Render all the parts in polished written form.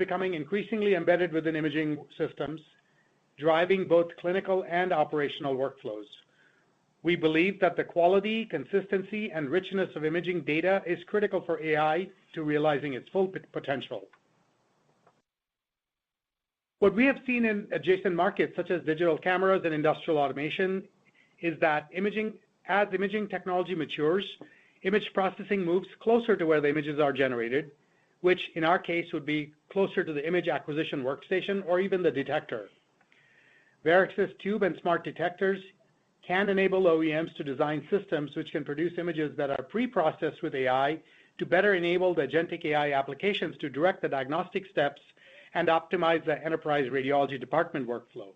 becoming increasingly embedded within imaging systems, driving both clinical and operational workflows. We believe that the quality, consistency, and richness of imaging data is critical for AI to realizing its full potential. What we have seen in adjacent markets, such as digital cameras and industrial automation, is that as imaging technology matures, image processing moves closer to where the images are generated, which in our case would be closer to the image acquisition workstation or even the detector. Varex's tube and smart detectors can enable OEMs to design systems which can produce images that are pre-processed with AI to better enable the agentic AI applications to direct the diagnostic steps and optimize the enterprise radiology department workflow.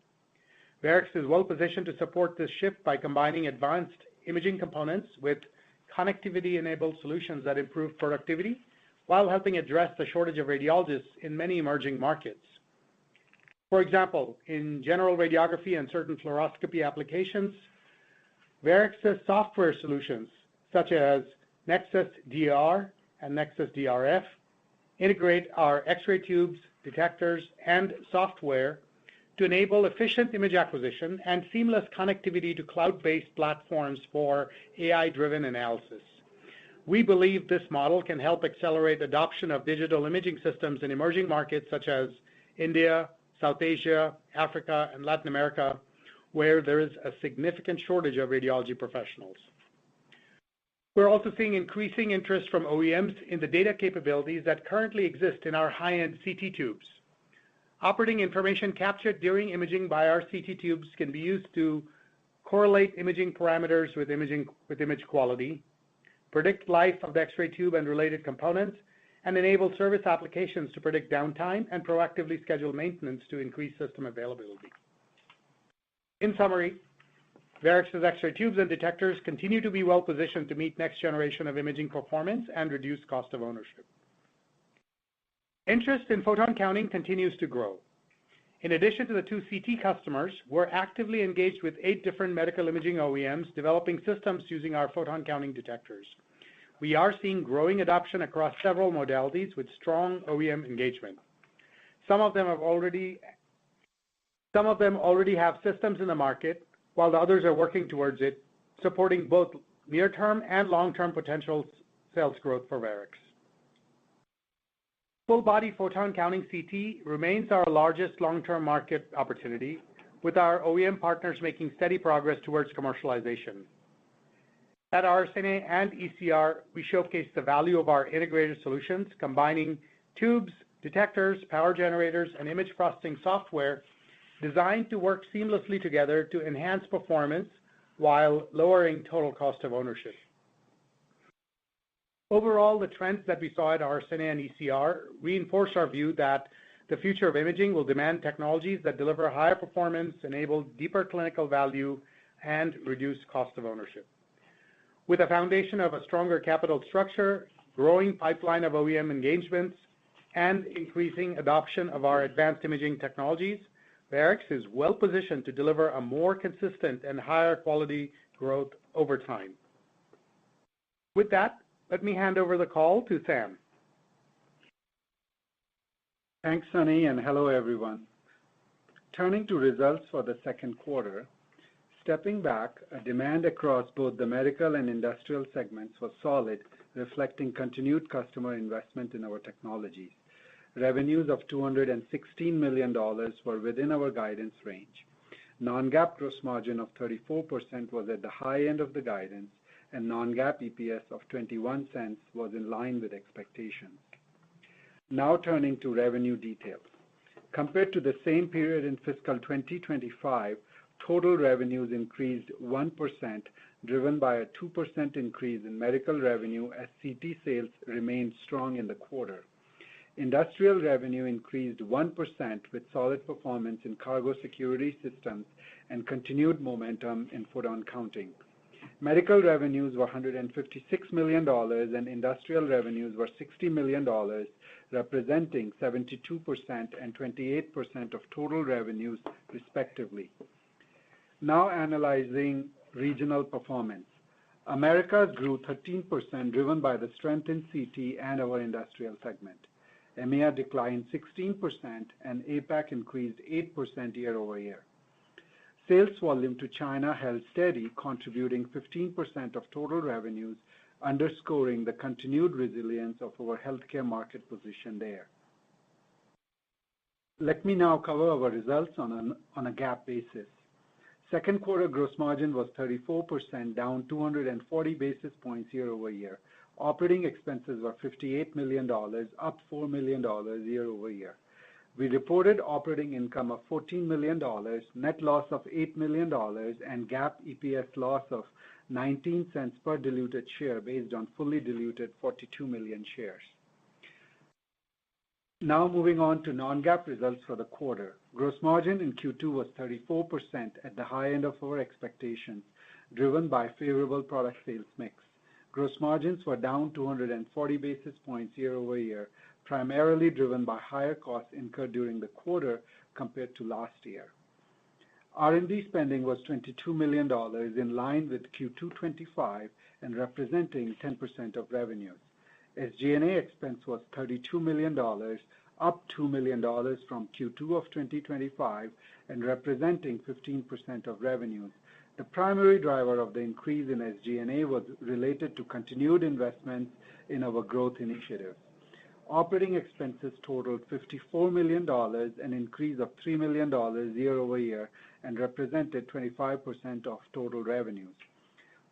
Varex is well positioned to support this shift by combining advanced imaging components with connectivity-enabled solutions that improve productivity while helping address the shortage of radiologists in many emerging markets. For example, in general radiography and certain fluoroscopy applications, Varex's software solutions, such as Nexus DR and Nexus DRF, integrate our X-ray tubes, detectors, and software to enable efficient image acquisition and seamless connectivity to cloud-based platforms for AI-driven analysis. We believe this model can help accelerate adoption of digital imaging systems in emerging markets such as India, South Asia, Africa, and Latin America, where there is a significant shortage of radiology professionals. We're also seeing increasing interest from OEMs in the data capabilities that currently exist in our high-end CT tubes. Operating information captured during imaging by our CT tubes can be used to correlate imaging parameters with image quality, predict life of the X-ray tube and related components, and enable service applications to predict downtime and proactively schedule maintenance to increase system availability. In summary, Varex's X-ray tubes and detectors continue to be well positioned to meet next generation of imaging performance and reduce cost of ownership. Interest in photon counting continues to grow. In addition to the 2 CT customers, we're actively engaged with 8 different medical imaging OEMs developing systems using our photon counting detectors. We are seeing growing adoption across several modalities with strong OEM engagement. Some of them already have systems in the market, while the others are working towards it, supporting both near-term and long-term potential sales growth for Varex. Full-body photon counting CT remains our largest long-term market opportunity, with our OEM partners making steady progress towards commercialization. At RSNA and ECR, we showcase the value of our integrated solutions, combining tubes, detectors, power generators, and image processing software designed to work seamlessly together to enhance performance while lowering total cost of ownership. Overall, the trends that we saw at RSNA and ECR reinforce our view that the future of imaging will demand technologies that deliver higher performance, enable deeper clinical value, and reduce cost of ownership. With a foundation of a stronger capital structure, growing pipeline of OEM engagements, and increasing adoption of our advanced imaging technologies, Varex is well positioned to deliver a more consistent and higher quality growth over time. With that, let me hand over the call to Sam. Thanks, Sunny, and hello, everyone. Turning to results for the second quarter, stepping back, demand across both the medical and industrial segments was solid, reflecting continued customer investment in our technologies. Revenues of $216 million were within our guidance range. Non-GAAP gross margin of 34% was at the high end of the guidance, and non-GAAP EPS of 21 cents was in line with expectations. Now turning to revenue details. Compared to the same period in fiscal 2025, total revenues increased 1%, driven by a 2% increase in medical revenue as CT sales remained strong in the quarter. Industrial revenue increased 1% with solid performance in cargo security systems and continued momentum in photon counting. Medical revenues were $156 million and industrial revenues were $60 million, representing 72% and 28% of total revenues, respectively. Now analyzing regional performance. Americas grew 13%, driven by the strength in CT and our industrial segment. EMEA declined 16%, and APAC increased 8% year-over-year. Sales volume to China held steady, contributing 15% of total revenues, underscoring the continued resilience of our healthcare market position there. Let me now cover our results on a GAAP basis. Second quarter gross margin was 34%, down 240 basis points year-over-year. Operating expenses were $58 million, up $4 million year-over-year. We reported operating income of $14 million, net loss of $8 million, and GAAP EPS loss of 19 cents per diluted share based on fully diluted 42 million shares. Now moving on to non-GAAP results for the quarter. Gross margin in Q2 was 34% at the high end of our expectations, driven by favorable product sales mix. Gross margins were down 240 basis points year-over-year, primarily driven by higher costs incurred during the quarter compared to last year. R&D spending was $22 million, in line with Q2 '25 and representing 10% of revenues. SG&A expense was $32 million, up $2 million from Q2 of 2025 and representing 15% of revenues. The primary driver of the increase in SG&A was related to continued investments in our growth initiatives. Operating expenses totaled $54 million, an increase of $3 million year-over-year, and represented 25% of total revenues.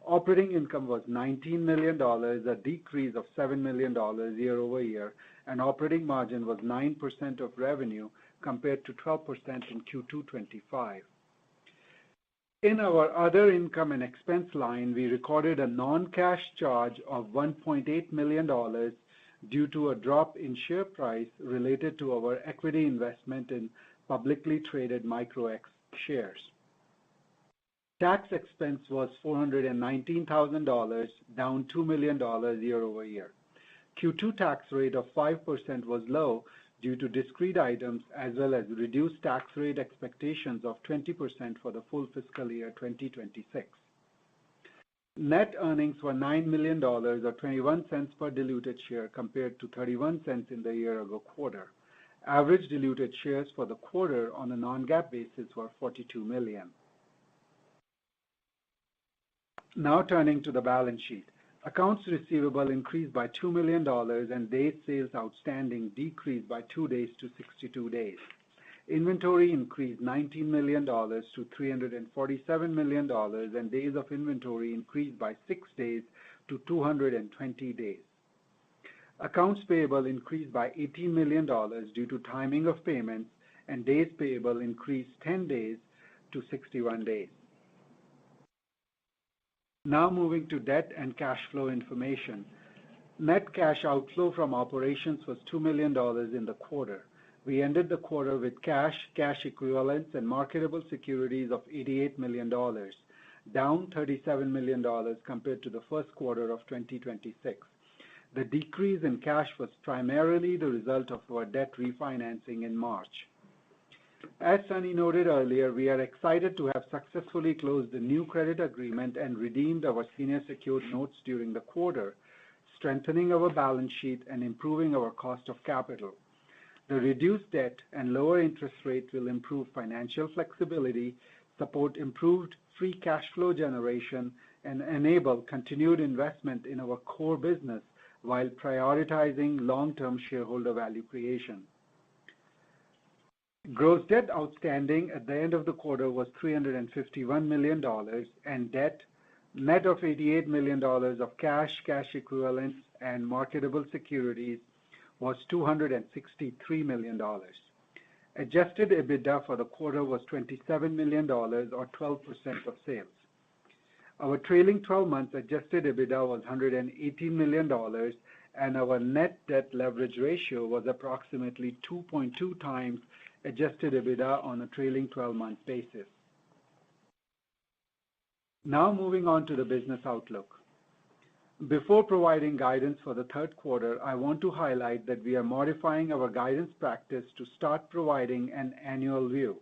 Operating income was $19 million, a decrease of $7 million year-over-year, and operating margin was 9% of revenue compared to 12% in Q2 '25. In our other income and expense line, we recorded a non-cash charge of $1.8 million due to a drop in share price related to our equity investment in publicly traded VREX shares. Tax expense was $419,000, down $2 million year-over-year. Q2 tax rate of 5% was low due to discrete items as well as reduced tax rate expectations of 20% for the full fiscal year 2026. Net earnings were $9 million, or 21 cents per diluted share, compared to 31 cents in the year-ago quarter. Average diluted shares for the quarter on a non-GAAP basis were 42 million. Now turning to the balance sheet. Accounts receivable increased by $2 million and days sales outstanding decreased by 2 days to 62 days. Inventory increased $19 million to $347 million, and days of inventory increased by 6 days to 220 days. Accounts payable increased by $18 million due to timing of payments, and days payable increased 10 days to 61 days. Now moving to debt and cash flow information. Net cash outflow from operations was $2 million in the quarter. We ended the quarter with cash equivalents, and marketable securities of $88 million, down $37 million compared to the first quarter of 2026. The decrease in cash was primarily the result of our debt refinancing in March. As Sunny noted earlier, we are excited to have successfully closed the new credit agreement and redeemed our senior secured notes during the quarter, strengthening our balance sheet and improving our cost of capital. The reduced debt and lower interest rate will improve financial flexibility, support improved free cash flow generation, and enable continued investment in our core business while prioritizing long-term shareholder value creation. Gross debt outstanding at the end of the quarter was $351 million, and debt, net of $88 million of cash equivalents, and marketable securities, was $263 million. Adjusted EBITDA for the quarter was $27 million, or 12% of sales. Our trailing 12 months adjusted EBITDA was $118 million, and our net debt leverage ratio was approximately 2.2 times adjusted EBITDA on a trailing 12-month basis. Now moving on to the business outlook. Before providing guidance for the third quarter, I want to highlight that we are modifying our guidance practice to start providing an annual view.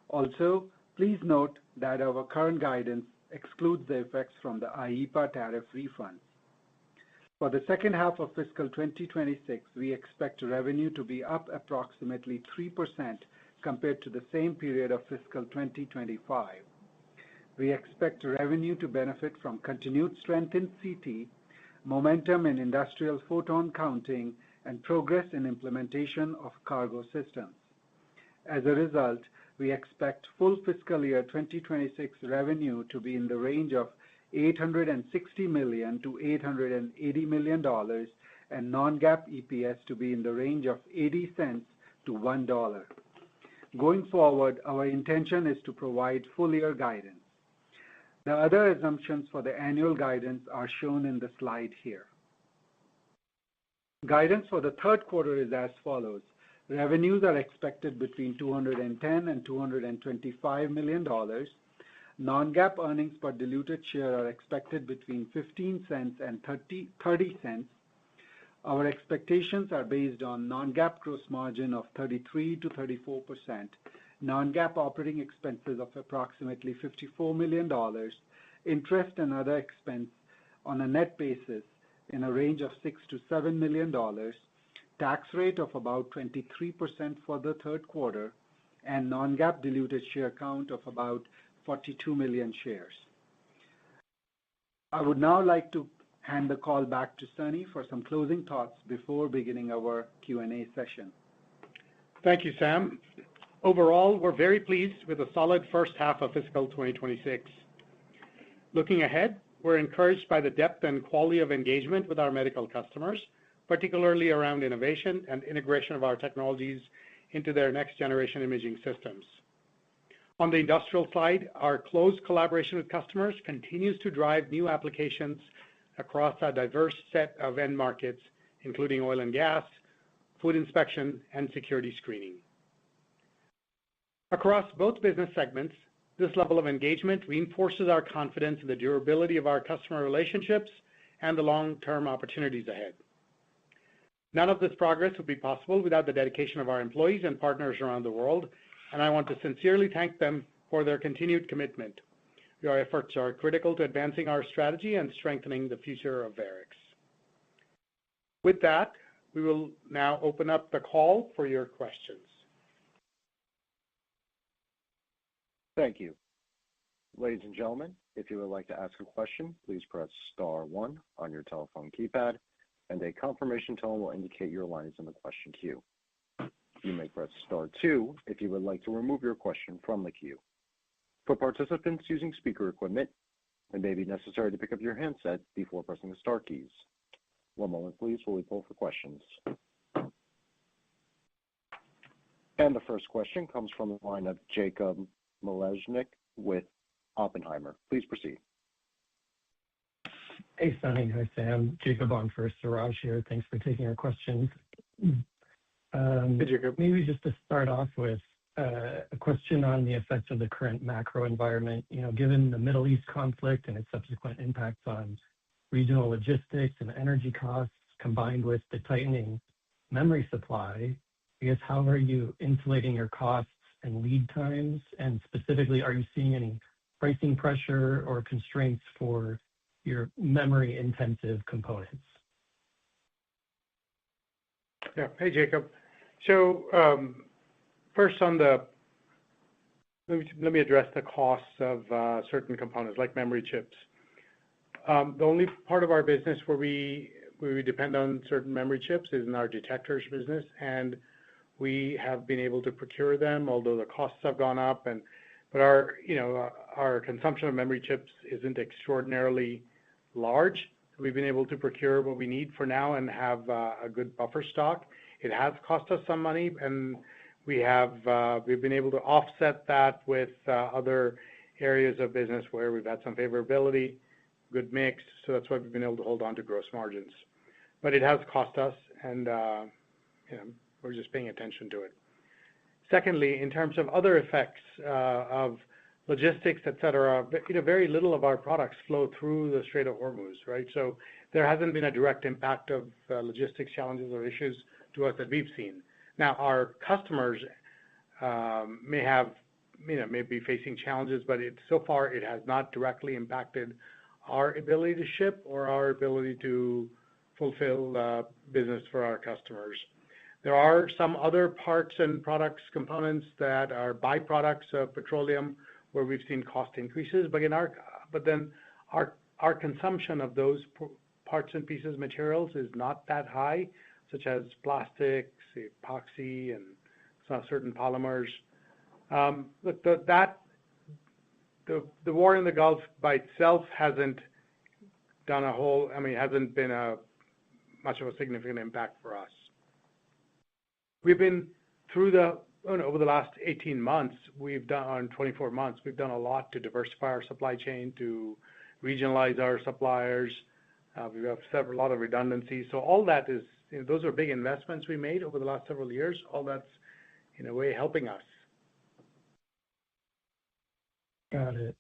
Also, please note that our current guidance excludes the effects from the IEEPA tariff refunds. For the second half of fiscal 2026, we expect revenue to be up approximately 3% compared to the same period of fiscal 2025. We expect revenue to benefit from continued strength in CT, momentum in industrial photon counting, and progress in implementation of cargo systems. As a result, we expect full fiscal year 2026 revenue to be in the range of $860 million to $880 million, and non-GAAP EPS to be in the range of 80 cents to $1. Going forward, our intention is to provide full year guidance. The other assumptions for the annual guidance are shown in the slide here. Guidance for the third quarter is as follows. Revenues are expected between $210 and $225 million. Non-GAAP earnings per diluted share are expected between 15 cents and 30 cents. Our expectations are based on non-GAAP gross margin of 33 to 34%, non-GAAP operating expenses of approximately $54 million, interest and other expense on a net basis in a range of $6 to $7 million, tax rate of about 23% for the third quarter, and non-GAAP diluted share count of about 42 million shares. I would now like to hand the call back to Sunny for some closing thoughts before beginning our Q&A session. Thank you, Sam. Overall, we're very pleased with a solid first half of fiscal 2026. Looking ahead, we're encouraged by the depth and quality of engagement with our medical customers, particularly around innovation and integration of our technologies into their next generation imaging systems. On the industrial side, our close collaboration with customers continues to drive new applications across a diverse set of end markets, including oil and gas, food inspection, and security screening. Across both business segments, this level of engagement reinforces our confidence in the durability of our customer relationships and the long-term opportunities ahead. None of this progress would be possible without the dedication of our employees and partners around the world, and I want to sincerely thank them for their continued commitment. Your efforts are critical to advancing our strategy and strengthening the future of Varex. With that, we will now open up the call for your questions. Thank you. Ladies and gentlemen, if you would like to ask a question, please press star one on your telephone keypad, and a confirmation tone will indicate your line is in the question queue. You may press star two if you would like to remove your question from the queue. For participants using speaker equipment, it may be necessary to pick up your handset before pressing the star keys. One moment, please, while we pull for questions. And the first question comes from the line of Jacob Malezhnik with Oppenheimer. Please proceed. Hey, Sunny. Hi, Sam. Jacob on for Suraj here. Thanks for taking our questions. Hey, Jacob. Maybe just to start off with a question on the effects of the current macro environment. Given the Middle East conflict and its subsequent impacts on regional logistics and energy costs, combined with the tightening memory supply, I guess, how are you insulating your costs and lead times? And specifically, are you seeing any pricing pressure or constraints for your memory-intensive components? Yeah. Hey, Jacob. So first let me address the costs of certain components like memory chips. The only part of our business where we depend on certain memory chips is in our detectors business, and we have been able to procure them, although the costs have gone up. But our consumption of memory chips isn't extraordinarily large. We've been able to procure what we need for now and have a good buffer stock. It has cost us some money, and we've been able to offset that with other areas of business where we've had some favorability, good mix. So that's why we've been able to hold on to gross margins. But it has cost us, and we're just paying attention to it. Secondly, in terms of other effects of logistics, et cetera, very little of our products flow through the Strait of Hormuz, right? So there hasn't been a direct impact of logistics challenges or issues to us that we've seen. Now, our customers may be facing challenges, but so far it has not directly impacted our ability to ship or our ability to fulfill business for our customers. There are some other parts and products, components that are byproducts of petroleum where we've seen cost increases. But then our consumption of those parts and pieces materials is not that high, such as plastics, epoxy, and some certain polymers. Look, the war in the Gulf by itself hasn't been much of a significant impact for us. We've been through over the last 18 months, 24 months, we've done a lot to diversify our supply chain, to regionalize our suppliers. We have a lot of redundancies. So all that is, those are big investments we made over the last several years. All that's, in a way, helping us. Got it.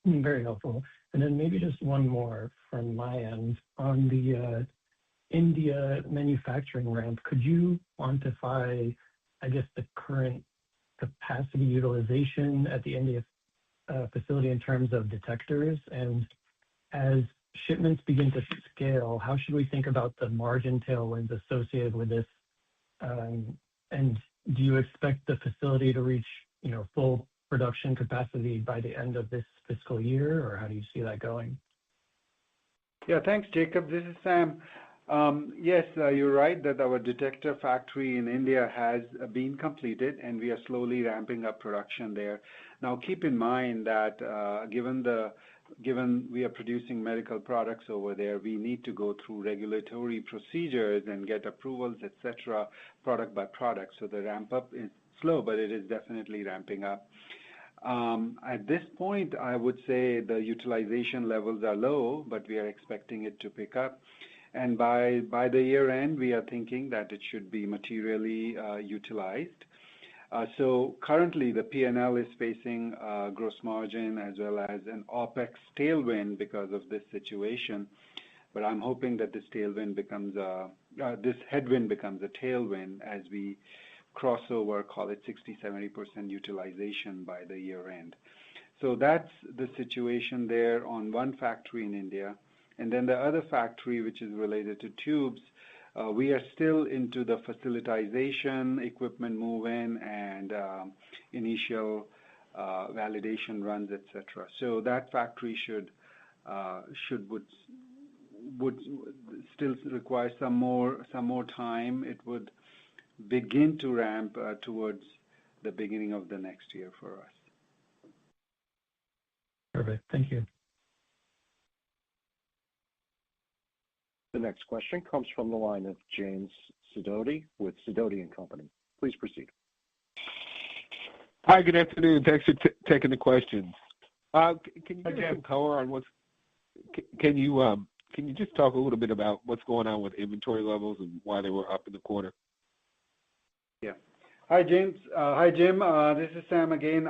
Very helpful. And then maybe just one more from my end. On the India manufacturing ramp, could you quantify, I guess, the current capacity utilization at the India facility in terms of detectors? And as shipments begin to scale, how should we think about the margin tailwinds associated with this? And do you expect the facility to reach, full production capacity by the end of this fiscal year, or how do you see that going? Yeah, thanks, Jacob. This is Sam. Yes, you're right that our detector factory in India has been completed, and we are slowly ramping up production there. Now, keep in mind that given we are producing medical products over there, we need to go through regulatory procedures and get approvals, etc., product by product. So the ramp up is slow, but it is definitely ramping up. At this point, I would say the utilization levels are low, but we are expecting it to pick up. And by the year end, we are thinking that it should be materially utilized. So currently, the P&L is facing gross margin as well as an OpEx tailwind because of this situation. But I'm hoping that this headwind becomes a tailwind as we cross over, call it 60-70% utilization by the year end. So that's the situation there on one factory in India. And then the other factory, which is related to tubes, we are still into the facilitization, equipment move-in, and initial validation runs, etc. So that factory would still require some more time. It would begin to ramp towards the beginning of the next year for us. Perfect. Thank you. The next question comes from the line of James Sidoti with Sidoti & Company. Please proceed. Hi, good afternoon. Thanks for taking the questions. Can you give us some color on can you just talk a little bit about what's going on with inventory levels and why they were up in the quarter? Yeah. Hi, James. Hi, Jim. This is Sam again.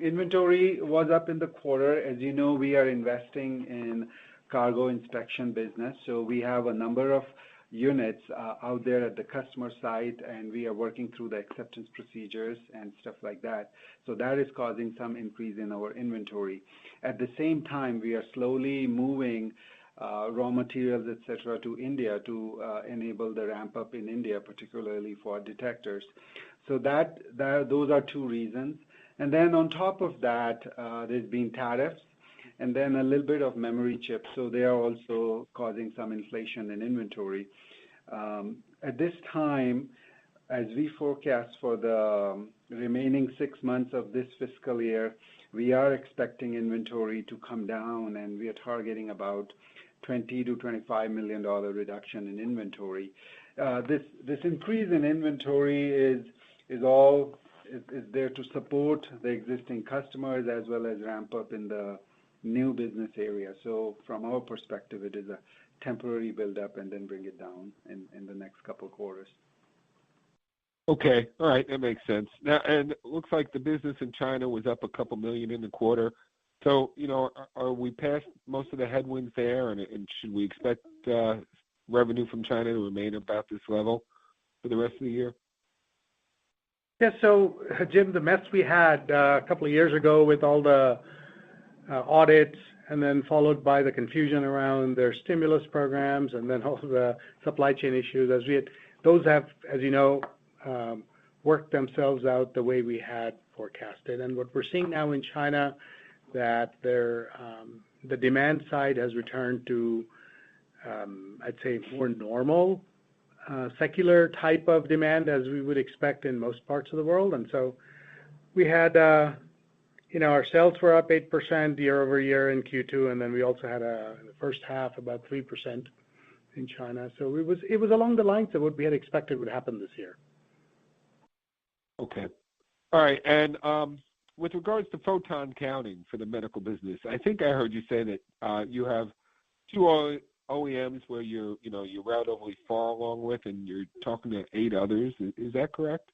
Inventory was up in the quarter. As you know, we are investing in cargo inspection business. So we have a number of units out there at the customer site, and we are working through the acceptance procedures and stuff like that. So that is causing some increase in our inventory. At the same time, we are slowly moving raw materials, etc., to India to enable the ramp up in India, particularly for detectors. So those are two reasons. And then on top of that, there's been tariffs and then a little bit of memory chips. So they are also causing some inflation in inventory. At this time, as we forecast for the remaining 6 months of this fiscal year, we are expecting inventory to come down, and we are targeting about $20 to $25 million reduction in inventory. This increase in inventory is there to support the existing customers as well as ramp up in the new business area. So from our perspective, it is a temporary buildup and then bring it down in the next couple of quarters. Okay. All right. That makes sense. Now, and it looks like the business in China was up a couple million in the quarter. So, are we past most of the headwinds there, and should we expect revenue from China to remain about this level for the rest of the year? Yeah. So, Jim, the mess we had a couple of years ago with all the audits and then followed by the confusion around their stimulus programs, and then also the supply chain issues. Those have, as you know, worked themselves out the way we had forecasted. And what we're seeing now in China, that the demand side has returned to, I'd say, more normal, secular type of demand as we would expect in most parts of the world. And so we had, our sales were up 8% year over year in Q2, and then we also had in the first half about 3% in China. So it was along the lines of what we had expected would happen this year. Okay. All right. And with regards to photon counting for the medical business, I think I heard you say that you have two OEMs where you're relatively far along with, and you're talking to 8 others. Is that correct?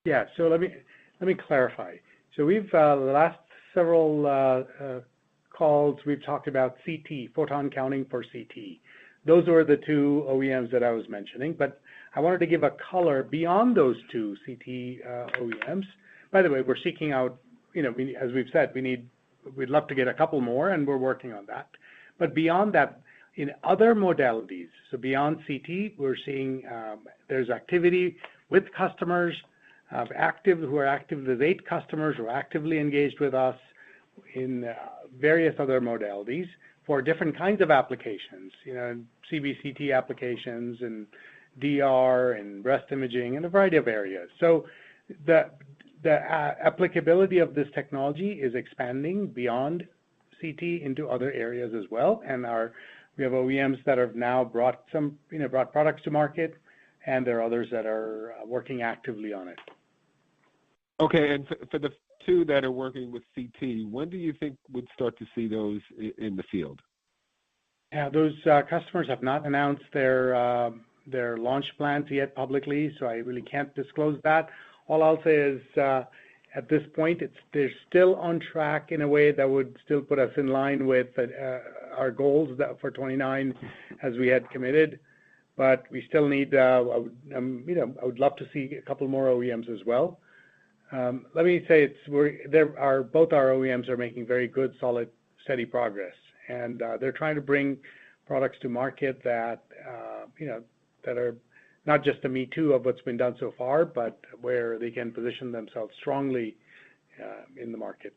Yeah. So let me clarify. So we've the last several calls we've talked about CT, photon counting for CT. Those were the 2 OEMs that I was mentioning, but I wanted to give a color beyond those 2 CT OEMs. By the way, we're seeking out, as we've said, we'd love to get a couple more, and we're working on that. But beyond that, in other modalities, so beyond CT, we're seeing there's activity with customers who are active. There's 8 customers who are actively engaged with us in various other modalities for different kinds of applications, CBCT applications and DR and breast imaging and a variety of areas. So the applicability of this technology is expanding beyond CT into other areas as well. And we have OEMs that have now brought products to market, and there are others that are working actively on it. Okay, and for the 2 that are working with CT, when do you think we'd start to see those in the field? Yeah, those customers have not announced their launch plans yet publicly, so I really can't disclose that. All I'll say is at this point, they're still on track in a way that would still put us in line with our goals for 29 as we had committed. But we still need, I would love to see a couple more OEMs as well. Let me say both our OEMs are making very good, solid, steady progress, and they're trying to bring products to market that that are not just a me too of what's been done so far, but where they can position themselves strongly in the market.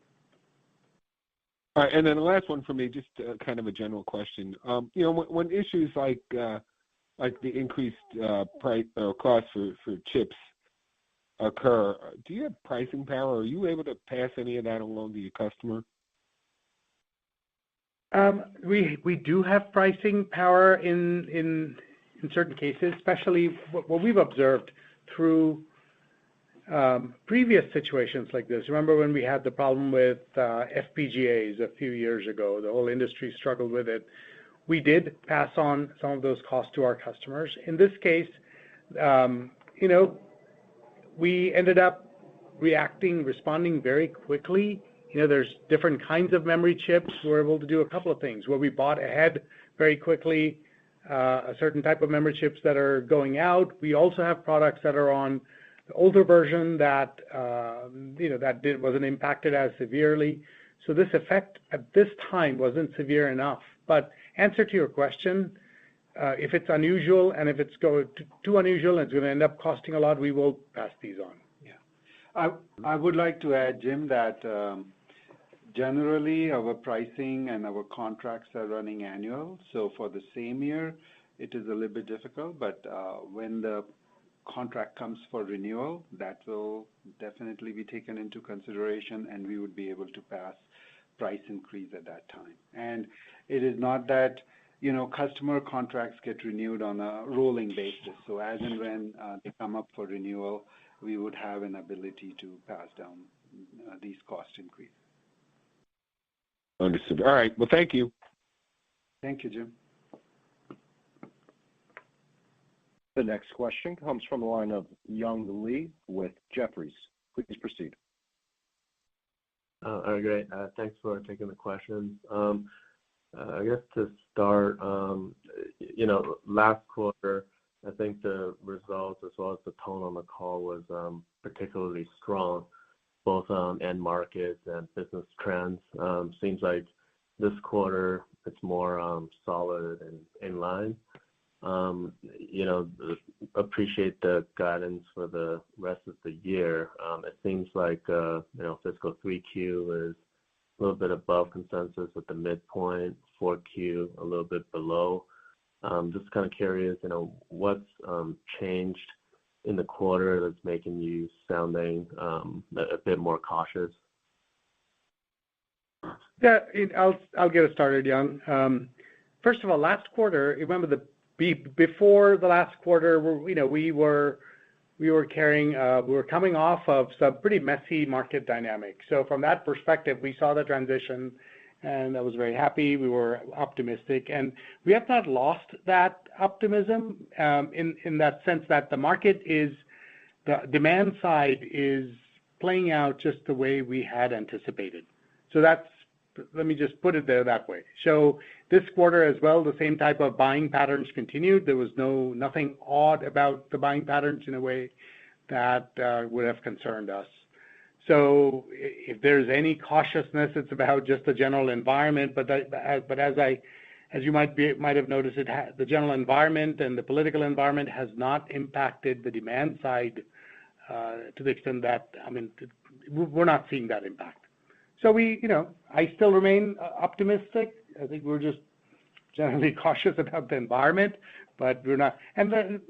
All right, and then the last one for me, just kind of a general question. When issues like the increased price or cost for chips occur, do you have pricing power? Are you able to pass any of that along to your customer? We do have pricing power in certain cases, especially what we've observed through previous situations like this. Remember when we had the problem with FPGAs a few years ago? The whole industry struggled with it. We did pass on some of those costs to our customers. In this case, we ended up responding very quickly. There's different kinds of memory chips. We're able to do a couple of things where we bought ahead very quickly, a certain type of memory chips that are going out. We also have products that are on the older version that wasn't impacted as severely. So this effect at this time wasn't severe enough. But answer to your question, if it's unusual and if it's too unusual and it's going to end up costing a lot, we will pass these on. Yeah, I would like to add, Jim, that generally our pricing and our contracts are running annual. So for the same year, it is a little bit difficult, but when the contract comes for renewal, that will definitely be taken into consideration, and we would be able to pass price increase at that time. And it is not that customer contracts get renewed on a rolling basis. So as and when they come up for renewal, we would have an ability to pass down these cost increases. Understood. All right. Well, thank you. Thank you, Jim. The next question comes from the line of Young Lee with Jefferies. Please proceed. All right, great. Thanks for taking the questions. I guess to start, last quarter, I think the results as well as the tone on the call was particularly strong, both end markets and business trends. Seems like this quarter it's more solid and in line. Appreciate the guidance for the rest of the year. It seems like fiscal 3Q is a little bit above consensus at the midpoint, 4Q a little bit below. Just kind of curious, what's changed in the quarter that's making you sounding a bit more cautious? Yeah, I'll get us started, Young. First of all, last quarter, remember before the last quarter, we were coming off of some pretty messy market dynamics. So from that perspective, we saw the transition, and I was very happy. We were optimistic, and we have not lost that optimism in that sense that the demand side is playing out just the way we had anticipated. So let me just put it there that way. So this quarter as well, the same type of buying patterns continued. There was nothing odd about the buying patterns in a way that would have concerned us. So if there's any cautiousness, it's about just the general environment. But as you might have noticed, the general environment and the political environment has not impacted the demand side to the extent that, we're not seeing that impact. So I still remain optimistic. I think we're just generally cautious about the environment, but we're not. And the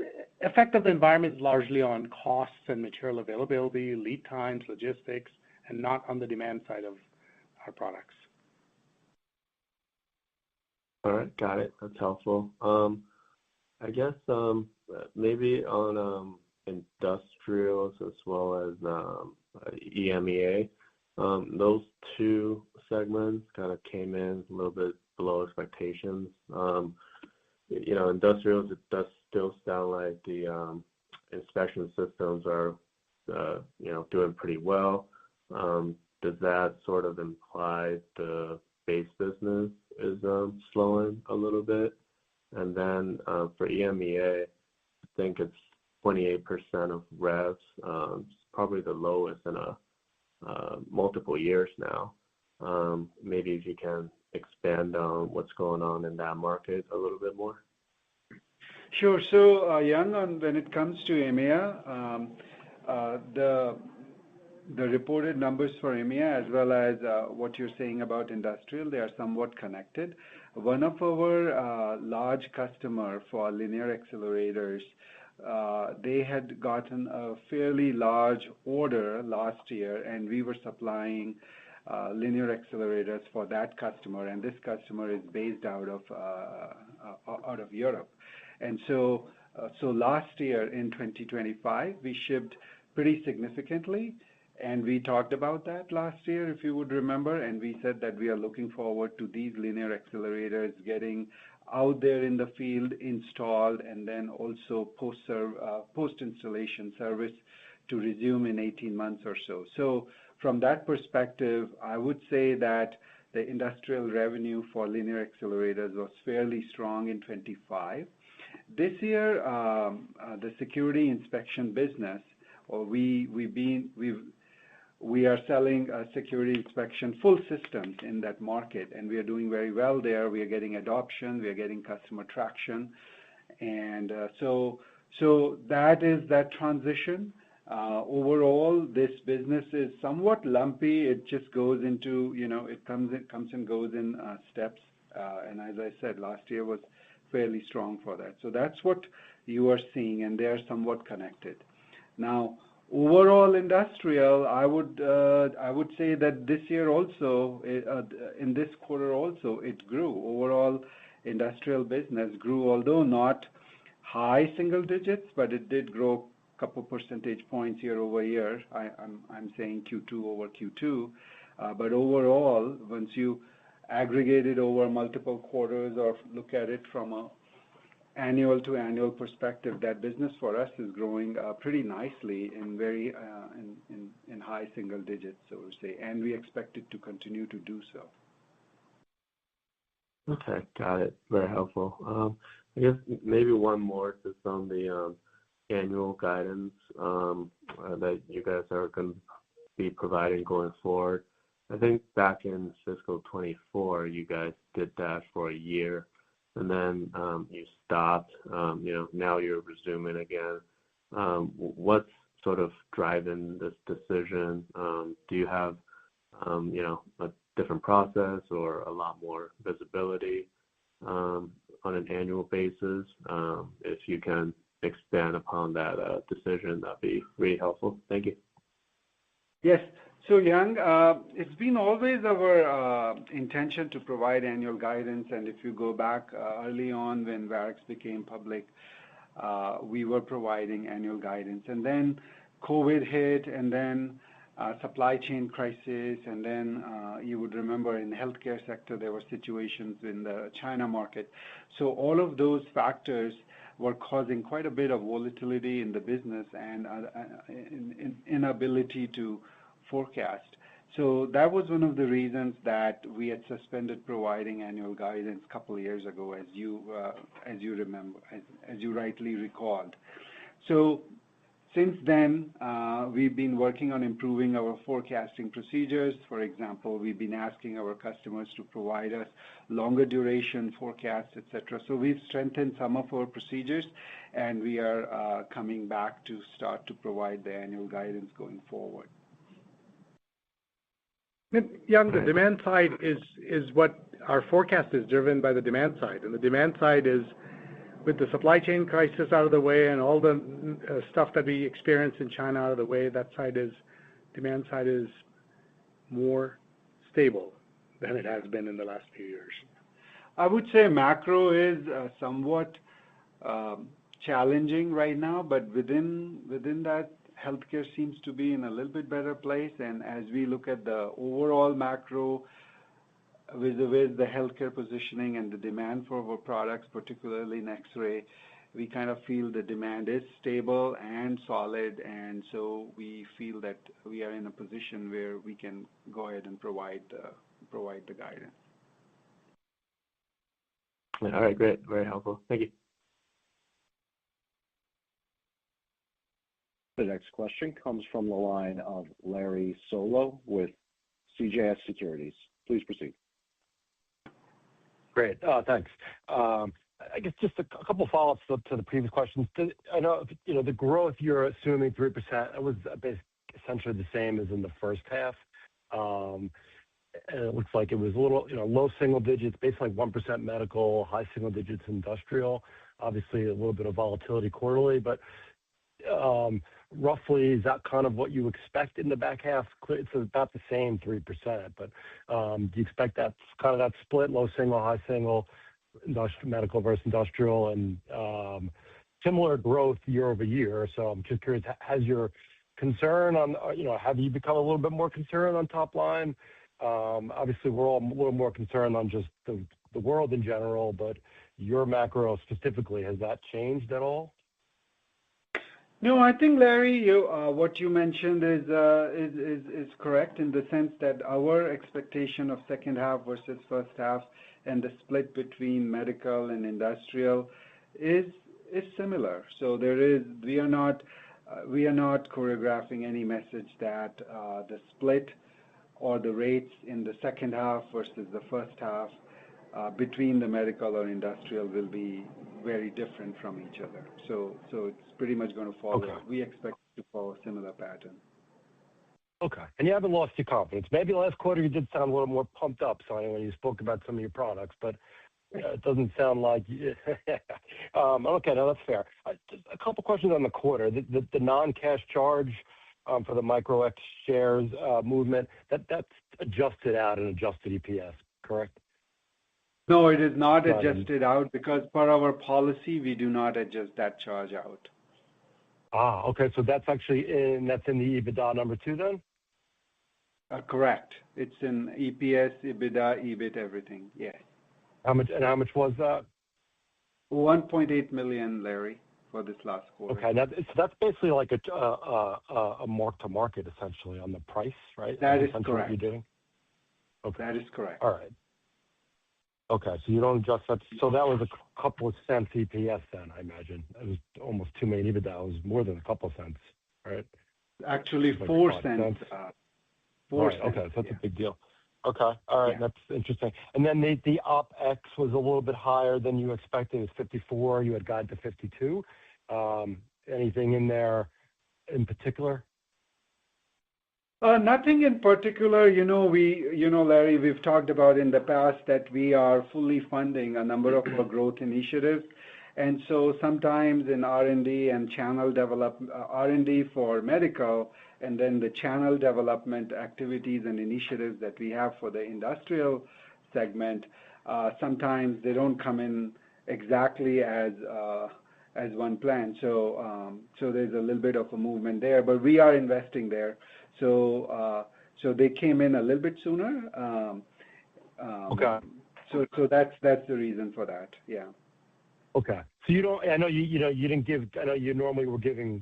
effect of the environment is largely on costs and material availability, lead times, logistics, and not on the demand side of our products. All right, got it. That's helpful. I guess maybe on industrials as well as EMEA, those two segments kind of came in a little bit below expectations. Industrials, it does still sound like the inspection systems are doing pretty well. Does that sort of imply the base business is slowing a little bit? And then for EMEA, I think it's 28% of revs. It's probably the lowest in multiple years now. Maybe if you can expand on what's going on in that market a little bit more. Sure. So, Young, when it comes to EMEA, the reported numbers for EMEA as well as what you're saying about industrial, they are somewhat connected. One of our large customer for linear accelerators, they had gotten a fairly large order last year, and we were supplying linear accelerators for that customer, and this customer is based out of Europe. And so last year in 2025, we shipped pretty significantly, and we talked about that last year, if you would remember, and we said that we are looking forward to these linear accelerators getting out there in the field, installed, and then also post-installation service to resume in 18 months or so. So from that perspective, I would say that the industrial revenue for linear accelerators was fairly strong in 25. This year, the security inspection business, or we are selling security inspection full systems in that market, and we are doing very well there. We are getting adoption, we are getting customer traction, and so that is that transition. Overall, this business is somewhat lumpy. It just goes into, it comes and goes in steps. And as I said, last year was fairly strong for that. So that's what you are seeing, and they are somewhat connected. Now, overall industrial, I would say that this year also, in this quarter also, it grew. Overall industrial business grew, although not high single digits, but it did grow a couple percentage points year over year. I'm saying Q2 over Q2. But overall, once you aggregate it over multiple quarters or look at it from a annual to annual perspective, that business for us is growing pretty nicely in in high single digits, so to say, and we expect it to continue to do so. Okay, got it. Very helpful. I guess maybe one more just on the annual guidance that you guys are going to be providing going forward. I think back in fiscal 24, you guys did that for a year, and then you stopped. Now you're resuming again. What's sort of driving this decision? Do you have, a different process or a lot more visibility on an annual basis? If you can expand upon that decision, that'd be really helpful. Thank you. Yes. So, Young, it's been always our intention to provide annual guidance, and if you go back early on when Varex became public, we were providing annual guidance. And then COVID hit, and then supply chain crisis, and then you would remember in the healthcare sector, there were situations in the China market. So all of those factors were causing quite a bit of volatility in the business and inability to forecast. So that was one of the reasons that we had suspended providing annual guidance a couple of years ago, as you remember, as you rightly recalled. So since then, we've been working on improving our forecasting procedures. For example, we've been asking our customers to provide us longer duration forecasts, etc. So we've strengthened some of our procedures, and we are coming back to start to provide the annual guidance going forward. Young, the demand side is what our forecast is driven by the demand side. And the demand side is, with the supply chain crisis out of the way and all the stuff that we experienced in China out of the way, demand side is more stable than it has been in the last few years. I would say macro is somewhat challenging right now, but within that, healthcare seems to be in a little bit better place. And as we look at the overall macro with the healthcare positioning and the demand for our products, particularly in X-ray, we kind of feel the demand is stable and solid. And so we feel that we are in a position where we can go ahead and provide the guidance. All right, great. Very helpful. Thank you. The next question comes from the line of Larry Solow with CJS Securities. Please proceed. Great. Thanks. I guess just a couple follow-ups to the previous questions. I know, the growth you're assuming 3%, it was essentially the same as in the first half. And it looks like it was a little, low single digits, basically 1% medical, high single digits industrial. Obviously, a little bit of volatility quarterly, but roughly, is that kind of what you expect in the back half? It's about the same 3%, but do you expect that kind of that split, low single, high single, medical versus industrial, and similar growth year over year? So I'm just curious, has your concern on, have you become a little bit more concerned on top line? Obviously, we're all a little more concerned on just the world in general, but your macro specifically, has that changed at all? No, I think, Larry, what you mentioned is correct in the sense that our expectation of second half versus first half and the split between medical and industrial is similar. So we are not choreographing any message that the split or the rates in the second half versus the first half between the medical or industrial will be very different from each other. So it's pretty much going to follow. Okay. We expect it to follow a similar pattern. Okay. And you haven't lost your confidence. Maybe last quarter you did sound a little more pumped up, Sonny, when you spoke about some of your products, but it doesn't sound like you. Okay, no, that's fair. Just a couple questions on the quarter. The non-cash charge for the VREX shares movement, that's adjusted out in adjusted EPS, correct? No, it is not adjusted out because per our policy, we do not adjust that charge out. Okay. So that's actually that's in the EBITDA number too then? Correct. It's in EPS, EBITDA, EBIT, everything. Yes. How much was that? $1.8 million, Larry, for this last quarter. Okay. So that's basically like a mark to market essentially on the price, right? That is essentially correct. What you're doing? Okay. That is correct. All right. Okay, so you don't adjust that. So that was a couple of cents EPS then, I imagine. It was almost $2 million EBITDA. It was more than a couple of cents, right? Actually, 4 cents. 4 Right, cents. okay, so that's a big deal. Okay. All right. Yeah. That's interesting. And then the OpEx was a little bit higher than you expected. It was 54. You had guided to 52. Anything in there in particular? Nothing in particular. Larry, we've talked about in the past that we are fully funding a number of our growth initiatives. And so sometimes in R&D and channel development, R&D for medical, and then the channel development activities and initiatives that we have for the industrial segment, sometimes they don't come in exactly as one plan. So there's a little bit of a movement there, but we are investing there. So they came in a little bit sooner. Okay. So that's the reason for that. Yeah. Okay. So you don't. I know you didn't give. I know you normally were giving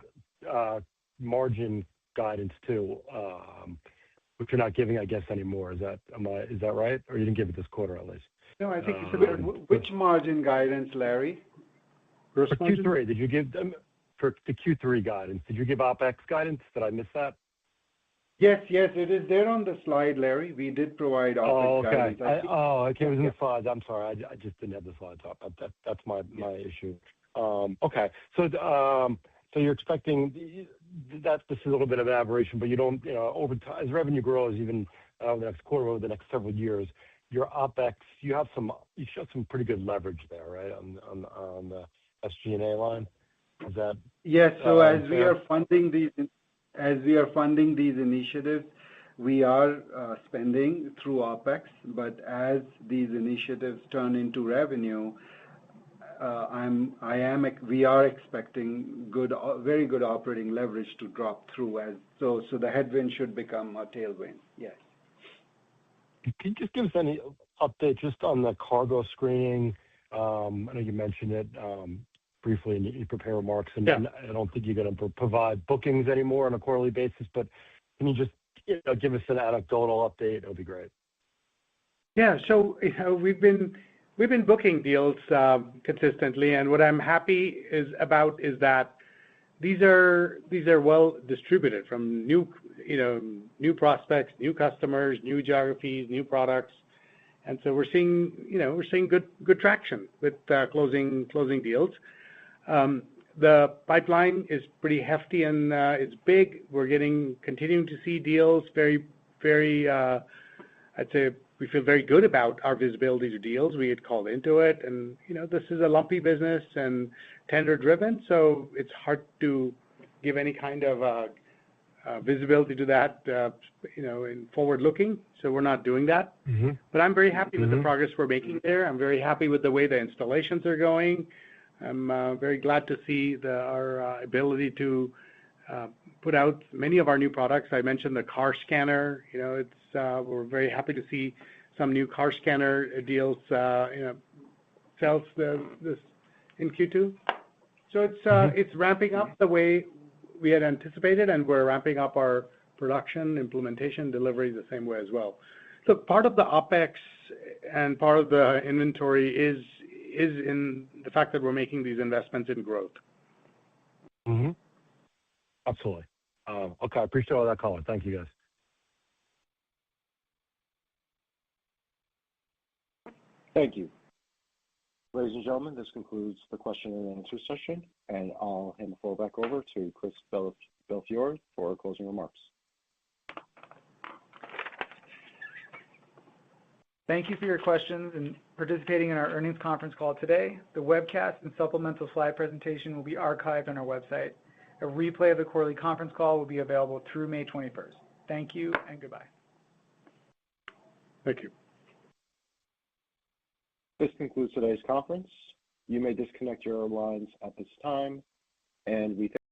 margin guidance too, which you're not giving, I guess, anymore. Is that right? Or you didn't give it this quarter at least? No, I think you said Which margin guidance, Larry? gross For margin? Q3, did you give them for the Q3 guidance? Did you give OpEx guidance? Did I miss that? Yes, it is there on the slide, Larry. We did provide OpEx guidance. Okay. It was in the slides. I'm sorry. I just didn't have the slides up. That's my issue. Okay. So you're expecting that this is a little bit of an aberration, but you don't, over time, as revenue grows, even the next quarter, over the next several years, your OpEx, you showed some pretty good leverage there, right, on the SG&A line. Is that? Yes. So as we are funding these initiatives, we are spending through OpEx, but as these initiatives turn into revenue, we are expecting very good operating leverage to drop through so the headwind should become a tailwind. Yes. Can you just give us any update just on the cargo screening? I know you mentioned it briefly in your prepared remarks, and I don't think you're going to provide bookings anymore on a quarterly basis, but can you just give us an anecdotal update? It would be great. Yeah. So we've been booking deals consistently, and what I'm happy about is that these are well distributed from new prospects, new customers, new geographies, new products, and so we're seeing good traction with closing deals. The pipeline is pretty hefty and it's big. We're continuing to see deals very, I'd say we feel very good about our visibility to deals. We had called into it, and this is a lumpy business and tender driven, so it's hard to give any kind of visibility to that, in forward looking. So we're not doing that. Mm-hmm. But I'm very happy with the progress we're making there. I'm very happy with the way the installations are going. I'm very glad to see our ability to put out many of our new products. I mentioned the car scanner. We're very happy to see some new car scanner deals, sales this in Q2. So it's ramping up the way we had anticipated, and we're ramping up our production, implementation, delivery the same way as well. So part of the OpEx and part of the inventory is in the fact that we're making these investments in growth. Mm-hmm. Absolutely. Okay, I appreciate all that color. Thank you, guys. Thank you. Ladies and gentlemen, this concludes the question and answer session, and I'll hand the floor back over to Chris Belfiore for closing remarks. Thank you for your questions and participating in our earnings conference call today. The webcast and supplemental slide presentation will be archived on our website. A replay of the quarterly conference call will be available through May 21st. Thank you and goodbye. Thank you. This concludes today's conference. You may disconnect your lines at this time, and we